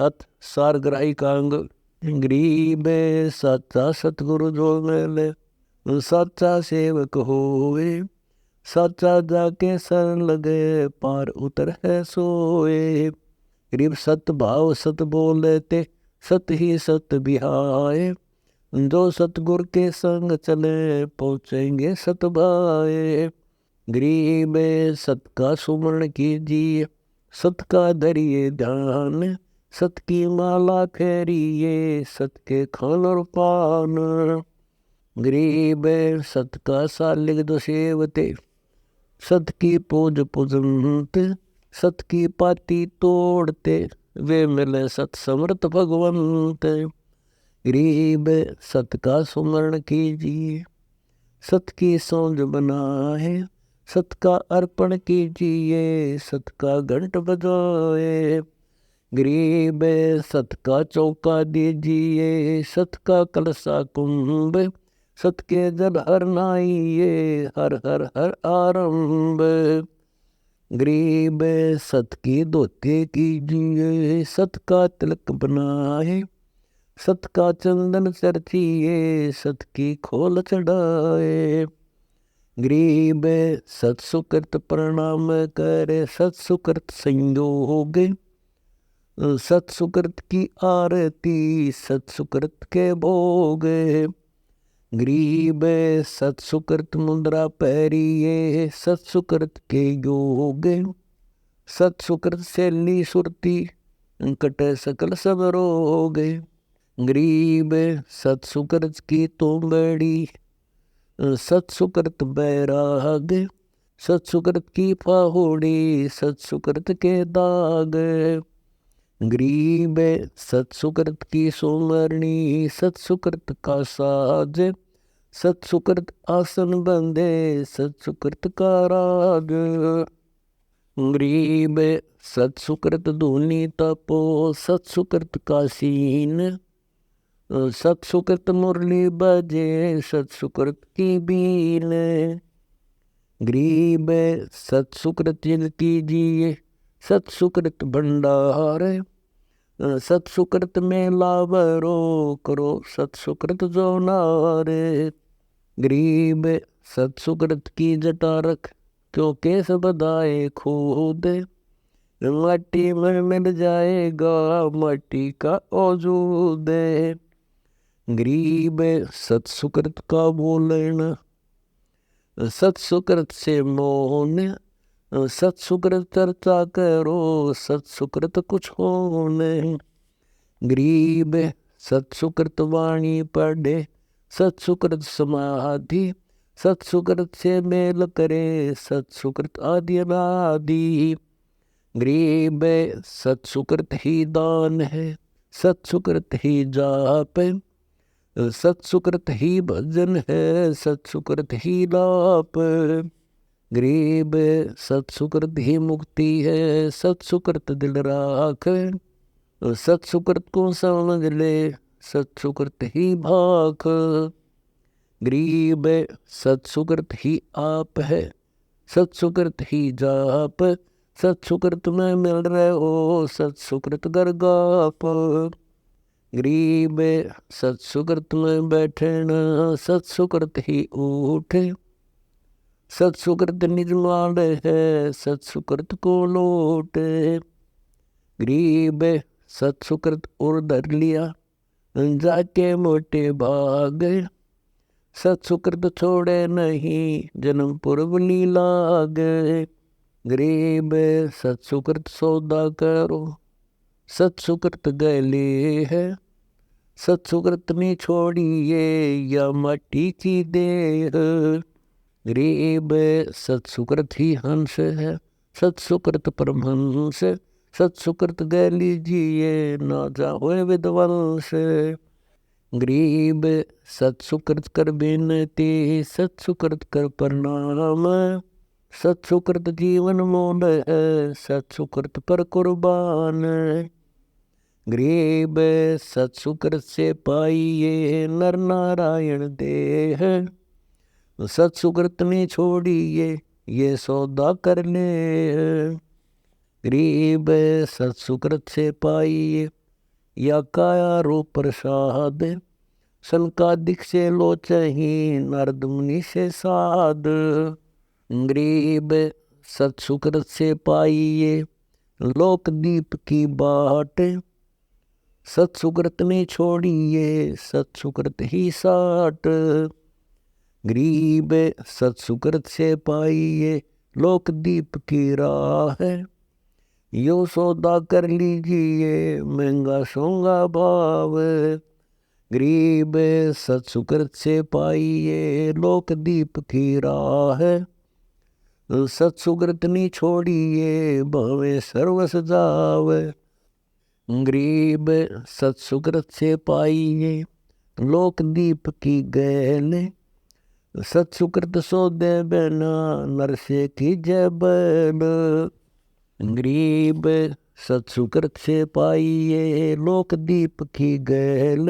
हथ सार ग्राही कांग। गरीब साचा सतगुरु जो मिले, साचा सेवक होवे। साचा जाके शरण लगे, पार उतर है सोए। गरीब सत भाव सत बोले ते, सत ही सत बिहाए। जो सतगुर के संग चले, पहुँचेंगे सत भाए। गरीब सत का सुमरण कीजिए, सत का धरिए ध्यान। सत की माला फेरिए, सत के खान और पान। गरीब सत का सालिग दो सेवते, सत की पूज पूजनत। सत की पाती तोड़ते, वे मिले सत समर्थ भगवंत। गरीब सत का सुमरण कीजिए, सत की सौंज बनाए। सत का अर्पण कीजिए, सत का घंट बजाए। गरीब सत का चौका दीजिए, सत का कलसा कुंभ। सत के जल हर नाइए, हर हर हर आरंभ। गरीब सत की धोती कीजिए, सत का तिलक बनाए। सत का चंदन चर्चिए, सत की खोल चढ़ाए। गरीब सत सुकृत प्रणाम करे, सत सुकृत संयोग। सत सुकृत की आरती, सत सुकृत के भोग। गरीब सत सुकृत मुद्रा पैरिए, सत सुकृत के योग। सत सुकृत शैली सुरती, कटे सकल सब रोग। गरीब सत सुकृत की तोमड़ी, सत सुकृत बैराग। सत सुकृत की फाहोड़ी, सत सुकृत के दाग। गरीब सत सुकृत की सोमरणी, सत सुकृत का साज। सत सुकृत आसन बंदे, सत सुकृत का राग। गरीब सत सुकृत धूनी तपो, सत सुकृत का सीन। सत सुकृत मुरली बजे, सत सुकृत की बीन। गरीब सत सुकृत जिन कीजिए, सत सुकृत भंडार। सत सुकृत में लावरो, करो सत सुकृत जो नारे। गरीब सत सुकृत की जटा रख, क्यों केस बधाए खुद। माटी में मिल जाएगा, माटी का औजूद। गरीब सत सुकृत का बोलना, सत सुकृत से मौन। सत सुकृत चर्चा करो, सत सुकृत कुछ होने। गरीब सत सुकृत वाणी पढ़े, सत सुकृत समाधि। सत सुकृत से मेल करे, सत सुकृत आदि अनादि। गरीब सत सुकृत ही दान है, सत सुकृत ही जाप। सत सुकृत ही भजन है, सत सुकृत ही लाप। गरीब सत सुकृत ही मुक्ति है, सत सुकृत दिल राख। सत सुकृत को समझ ले, सत सुकृत ही भाख। गरीब सत सुकृत ही आप है, सत सुकृत ही जाप। सत सुकृत में मिल रहे हो, सत सुकृत गरगाप। गरीब सत सुकृत में बैठे न, सत सुकृत ही उठे। सत सुकृत निर्माण है, सत सुकृत को लौट। गरीब सत सुकृत और धर लिया, जाके मोटे भाग। सत सुकृत छोड़े नहीं, जन्म पूर्व लीलाग। गरीब सत सुकृत सौदा करो, सत सुकृत गले है। सत सुकृत ने छोड़िए, या माटी की देह। गरीब सत सुकृत ही हंस है, सत सुकृत परमहंस। सत सुकृत गए लीजिए, ना जाओ विध्वंस। गरीब सत सुकृत कर बिनती, सत सुकृत कर प्रणाम। सत सुकृत जीवन मोल है, सत सुकृत पर कुर्बान। गरीब सत सुकृत से पाइए, नर नारायण देह। सत सुकृत ने छोड़िए, ये सौदा कर ले। गरीब सत सुकृत से पाइए, या काया रूप प्रसाद, सनकादिक से लोचही नारद मुनि से साध। गरीब सत्सुकृत से पाइये लोक दीप की बाट, सत्सुकृत ने छोड़िए सत्सुकृत ही साट। गरीब सत्सुकृत से पाइये लोक दीप की राह, यो सौदा कर लीजिए महंगा सोंगा भाव। गरीब सत्सुकृत से पाइये लोक दीप की राह, सत्सुकृत नहीं छोड़िए भावे सर्वस जाव। गरीब सत्सुकृत से पाइये लोक दीप की गैल, सत्सुकृत सो दे बिना नर से कीजय बैल। गरीब सत्सुकृत से पाइये लोक दीप की गैल,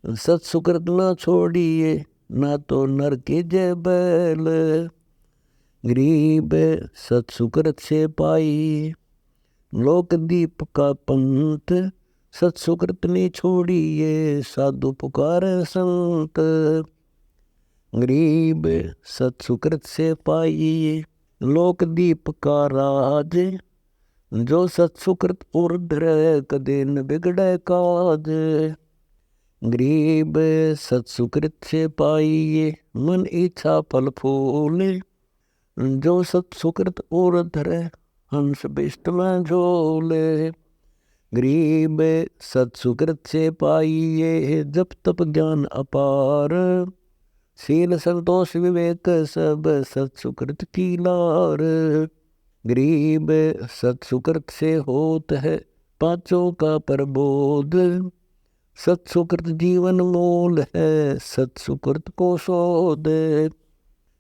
सत्सुकृत न छोड़िए ना तो नर कीजय बैल। गरीब सत्सुकृत से पाइये लोक दीप का पंथ, सत्सुकृत ने छोड़िए साधु पुकार संत। गरीब सत्सुकृत से पाइये लोक दीप का राज, जो सत्सुकृत उर्ध्र कदे न बिगड़े काज। गरीब सत्सुकृत से पाइये मन इच्छा फल फूले, जो सत्सुकृत उर्ध्र हंस बिष्ट में झोले। गरीब सत्सुकृत से पाइये जप तप ज्ञान अपार, शील संतोष विवेक सब सत्सुकृत की लार। गरीब सत्सुकृत से होत है पांचों का प्रबोध, सत्सुकृत जीवन मोल है सत्सुकृत को शोध।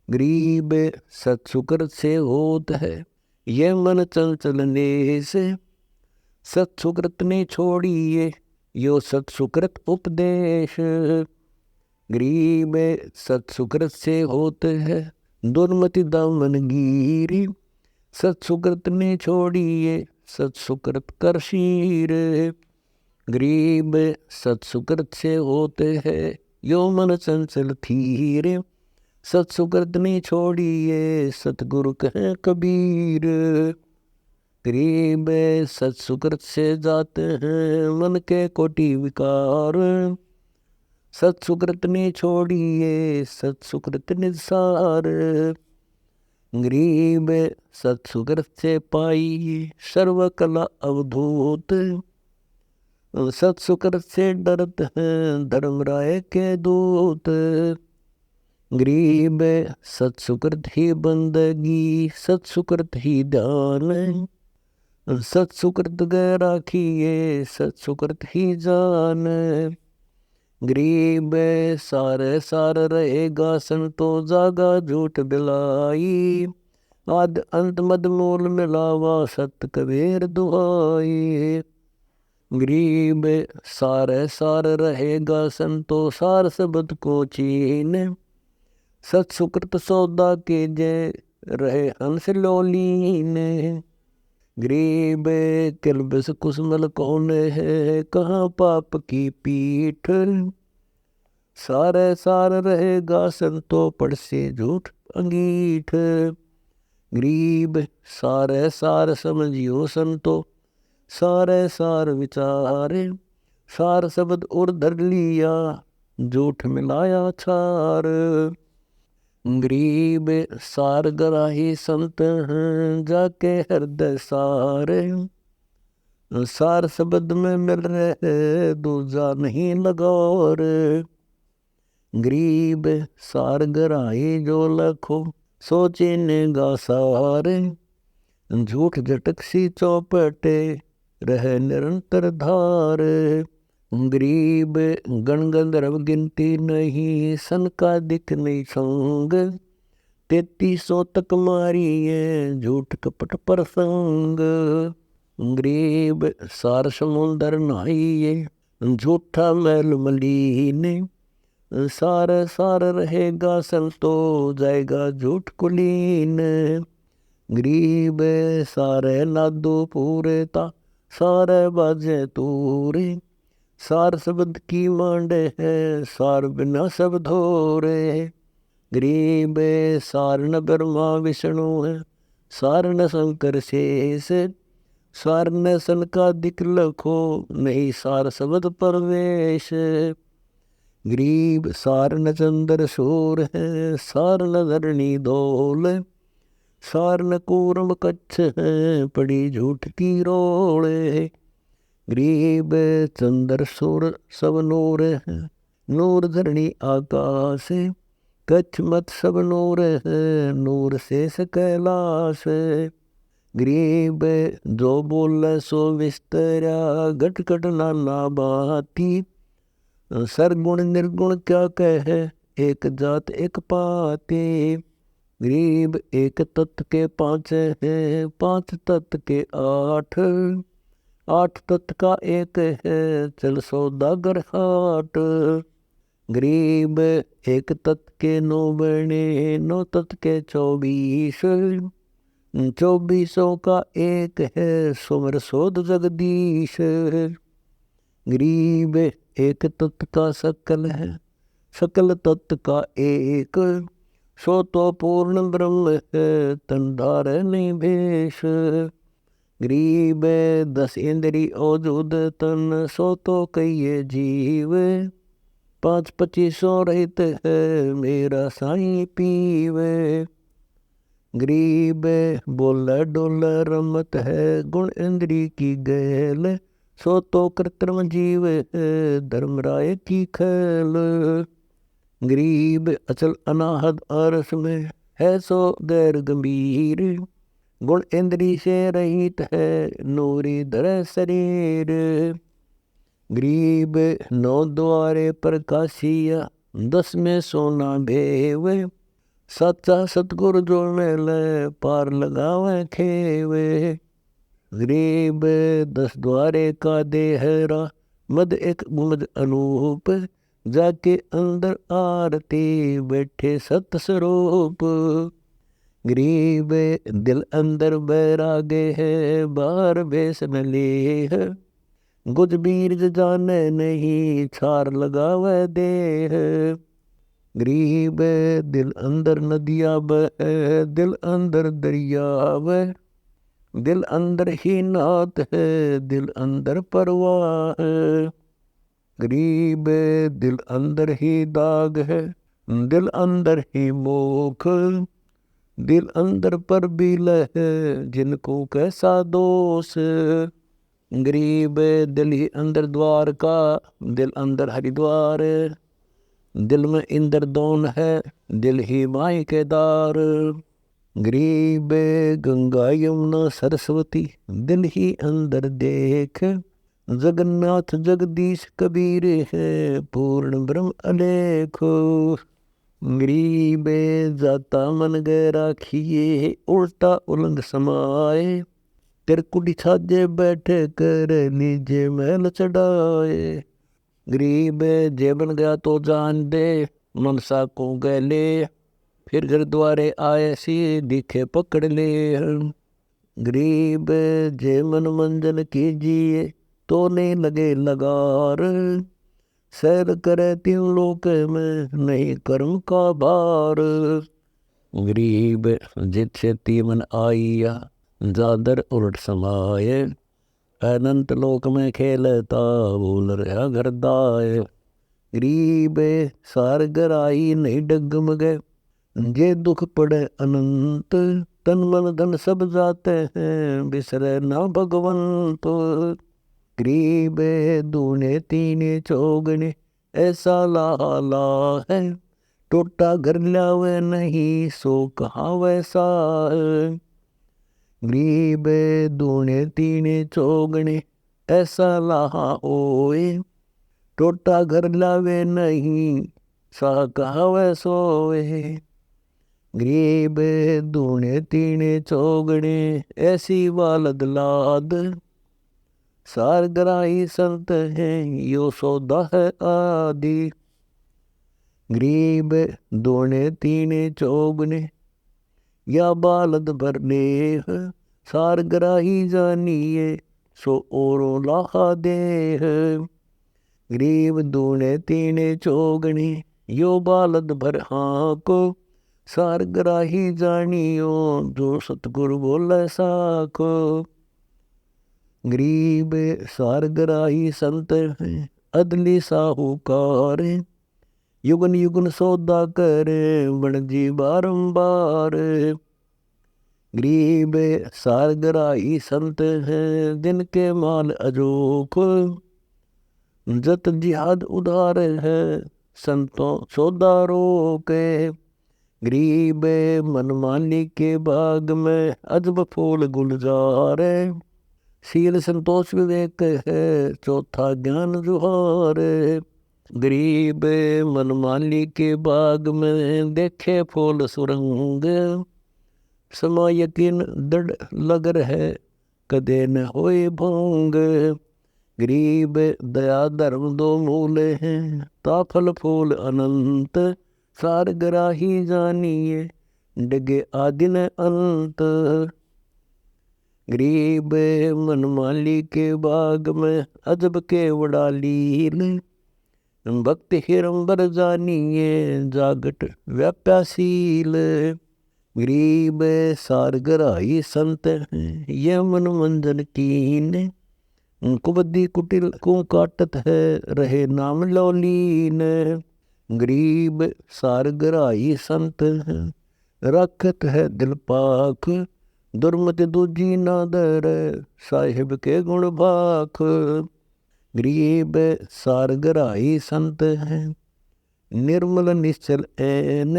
गरीब सत्सुकृत से होत है ये मन चंचलने से, सत्सुकृत ने छोड़िए यो सत्सुकृत उपदेश। गरीब सत्सुकृत से होते है दुर्मति दामन गिरी, सत्सुकृत ने छोड़िए सत्सुकृत कर शीर। गरीब सत्सुकृत से होते है यो मन चंचल थीर, सत्सुकृत ने छोड़िए सतगुरु कहे कबीर। गरीब सत्सुकृत से जाते हैं मन के कोटि विकार, सत्सुकृत ने छोड़िए सत्सुकृत निसार। गरीब सत्सुकृत से पाइये सर्व कला अवधूत, सत्सुकृत से डरत हैं धर्मराय के दूत। गरीब सत्सुकृत ही बंदगी सत्सुकृत ही ध्यान, सत्सुकृत गए राखिए सत्सुकृत ही जान। गरीब सारे सार रहेगा संतो जागा झूठ बिलाई, आद अंत मद मूल मिलावा सत कबीर दुहाई। गरीब सारे सार रहेगा संतो सार शब्द को चीन, सत्सुकृत सौदा के जय रहे हंस लोलीन। गरीब किलबिस कुसमल कौन है कहाँ पाप की पीठ, सारे सार रहेगा संतो पड़ से झूठ अंगीठ। गरीब सारे सार समझियो संतो सारे सार विचारे, सार शब्द उर धर लिया झूठ मिलाया छार। गरीब सार गराही संत हैं जाके हृदय सारे, सार शब्द में मिल रहे दूजा नहीं लगौर। गरीब सार गराही जो लखो सोचे नेगा सारे, झूठ झटक सी चौपटे रहे निरंतर धार। गरीब गण गंधर्व गिनती नहीं सन का दिख नहीं संग, 3300 तक मारी है झूठ कपट प्रसंग। गरीब सार समुंदर नहाइए झूठा मैल मलीने, सार सार रहेगा संतो जाएगा झूठ कुलीन। गरीब सारे लादो पूरे ता सारे बाजे तूरे, सार शब्द की मांडे है, सार बिना सब धोरे। गरीब सार न ब्रह्मा विष्णु है, सार न शंकर शेष, सार न सनकादिक लखो, नहीं सार शब्द परवेश। गरीब सार न चंद्र सूर है, सार न धरणी धोल, सार न कूरम कच्छ है, पड़ी झूठ की रोले। गरीब चंद्र सूर सब नूर है, नूर धरणी आकाश, कच्छ मत सब नूर है, नूर शेष कैलाश। गरीब जो बोल सो विस्तरा, घट घट नाना बाती, सरगुण निर्गुण क्या कहे, एक जात एक पाती। गरीब एक तत्व के पांच है, पांच तत्व के आठ, आठ तत्व का एक है, चल सौदागर हाट। गरीब एक तत्व के नौ बने, नौ तत्व के 24, 24 का एक है, सुमर सोध जगदीश। गरीब एक तत्व का सकल है, सकल तत्व का एक, सो तो पूर्ण ब्रह्म है, तंडार नहीं भेष। गरीब 10 इंद्री औजुद तन, सो तो कहिए जीव, 5 25 रहित है, मेरा साईं पीवे। गरीब बोल डोल रमत है, गुण इंद्री की गैल, सो तो कृत्रिम जीव है, धर्मराय की खैल। गरीब अचल अनाहद अरस में है, सो गैर गंभीर, गुण इंद्री से रहित है, नूरी धर शरीर। गरीब 9 द्वारे प्रकाशिया, 10 में सोना भेव, सच्चा सतगुरु जो मिले, पार लगावे खेवे। गरीब 10 द्वारे का देहरा, मद एक गुमद अनूप, जाके अंदर आरती, बैठे सत स्वरूप। गरीब दिल अंदर बैरागे है, बाहर बेस न ले है, गुज बीरज जाने नहीं, छार लगावे देह। गरीब दिल अंदर नदिया बहे, दिल अंदर दरिया बहे, दिल अंदर ही नात है, दिल अंदर परवाह है। गरीब दिल अंदर ही दाग है, दिल अंदर ही मोख, दिल अंदर पर बिल है, जिनको कैसा दोष। गरीब दिल ही अंदर द्वार का, दिल अंदर हरिद्वार, दिल में इंद्रदौन है, दिल ही माई के दार। गरीब गंगा यमुना सरस्वती, दिल ही अंदर देख, जगन्नाथ जगदीश कबीर है, पूर्ण ब्रह्म अलेख। गरीब जाता मन गए राखिए, उल्टा उलंग समाए, तिरकुटी छाजे बैठे कर, नीचे महल चढ़ाए। गरीब जे बन गया तो जान दे, मनसा को गले, फिर घर द्वारे आए सी, दिखे पकड़ ले। गरीब जे मन मंजन कीजिए, तो नहीं लगे लगार, सैर करे 3 लोक में, नहीं कर्म का भार। गरीब जित से तीमन आइया, जादर उलट समाये, अनंत लोक में खेलता, बोल रहा घरदाय। गरीब सार गराई नहीं डगमगे, जे दुख पड़े अनंत, तन मन धन सब जाते हैं, बिसरे ना भगवंत। गरीब दूने तीने चौगने, ऐसा लाला है, टोटा घर लावे नहीं, सो कहाँ वैसा है। गरीब दूने तीने चौगने, ऐसा लाहा ओए, टोटा घर लावे नहीं, सा कहाँ वैसोए। गरीब दूने तीने चौगने, ऐसी वालद लाद, सार गराई संत है, यो सौदा है आदि। गरीब दूने तीने चौगने, या बालद भरने, सार गराही जानिए, सो ओरो लाहा देह। गरीब दूने तीने चौगणी यो बालद भर हाको। सार ग्राही जानियो जो सतगुरु बोले साखो। गरीब सार ग्राही संत अदली साहूकार। युगन युगन सौदा करे बनजी बारंबार। गरीब सार ग्राही संत है दिन के माल अजोख। जत जिहाद उदार है संतों सौदा रोके। गरीब मनमानी के बाग में अजब फूल गुलजार। शील संतोष विवेक है चौथा ज्ञान जुहार। गरीब मनमानी के बाग में देखे फूल सुरंग। समा यकीन दृढ़ लगर है कदे न होए भंग। गरीब दया धर्म दो मूल हैं ताफल फूल अनंत। सार ग्राही जानिए डगे आदि न अंत। गरीब मनमाली के बाग में अजब के वडालील। भक्त हिरंबर जानिए जागट व्याप्यासील। गरीब सार ग्राही संत ये मन मंजन कीन। कुबद्दी कुटिल को काटत है रहे नाम लौलीन। गरीब सार ग्राही संत रखत है दिल पाख। दुर्मति दूजी नादर साहिब के गुण भाख। गरीब सार ग्राही संत है निर्मल निश्चल ऐन।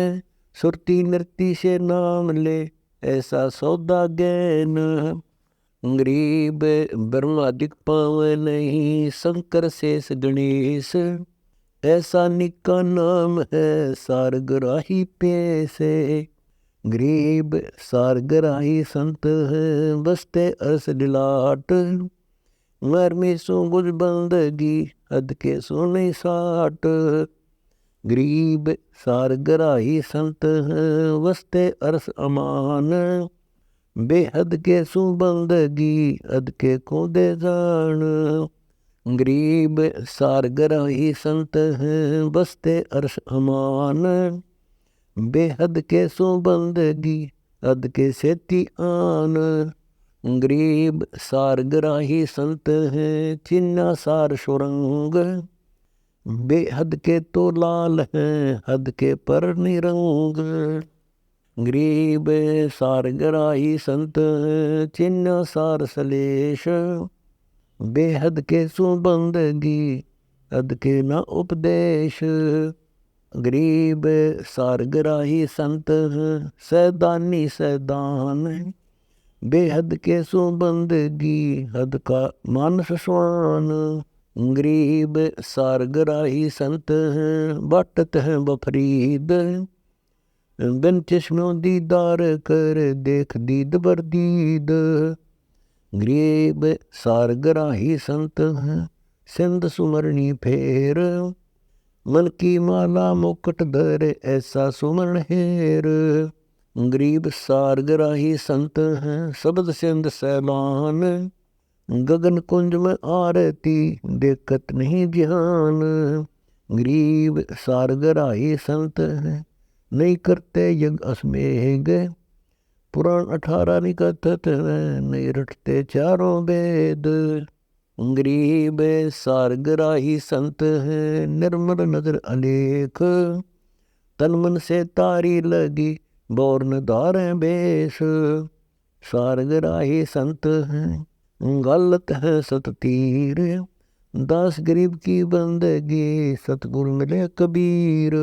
सुरती नृति से नाम ले ऐसा सौदा गैन। गरीब ब्रह्मादिक पावे नहीं शंकर शेष गणेश। ऐसा निका नाम है सार ग्राही पैसे। गरीब सार ग्राही संत है बसते अरस दिलाट। मर में सो गुज बंदगी हद के सो नहीं साट। गरीब सार ग्राही संत है बसते अरस अमान। बेहद के सुबंदगी अद के को दे जान। गरीब सार ग्राही संत हैं बसते अर्श अमान। बेहद के सुबंदगी अद के सेती आन। गरीब सार ग्राही संत हैं चिन्ना सार सुरंग। बेहद के तो लाल हैं हद के पर निरंग। गरीब सार ग्राही संत चिन्ह सार सलेश। बेहद के सुबंदगी अद के न उपदेश। गरीब सार ग्राही संत सैदानी सैदान। बेहद के सुबंदगी हद का मानस स्वान। गरीब सार ग्राही संत बाटत हैं बफरीद। बिन चश्मों दीदार कर देख दीद बर दीद। गरीब सार ग्राही संत हैं सिंध सुमरनी फेर। मन की माला मुकुट धर ऐसा सुमरण हेर। गरीब सार ग्राही संत हैं शब्द सिंध सैलान। गगन कुंज में आरती देखत नहीं ध्यान। गरीब सार ग्राही संत हैं नहीं करते यज्ञ अस्मेघ। पुराण 18 नहीं कथत नहीं रटते चारों वेद। गरीब सार ग्राही संत हैं निर्मल नजर अलेख। तन मन से तारी लगी बोर्न धारे बेश। सार ग्राही संत हैं गलत है सत तीर। दास गरीब की बंदगी सतगुरु मिले कबीर।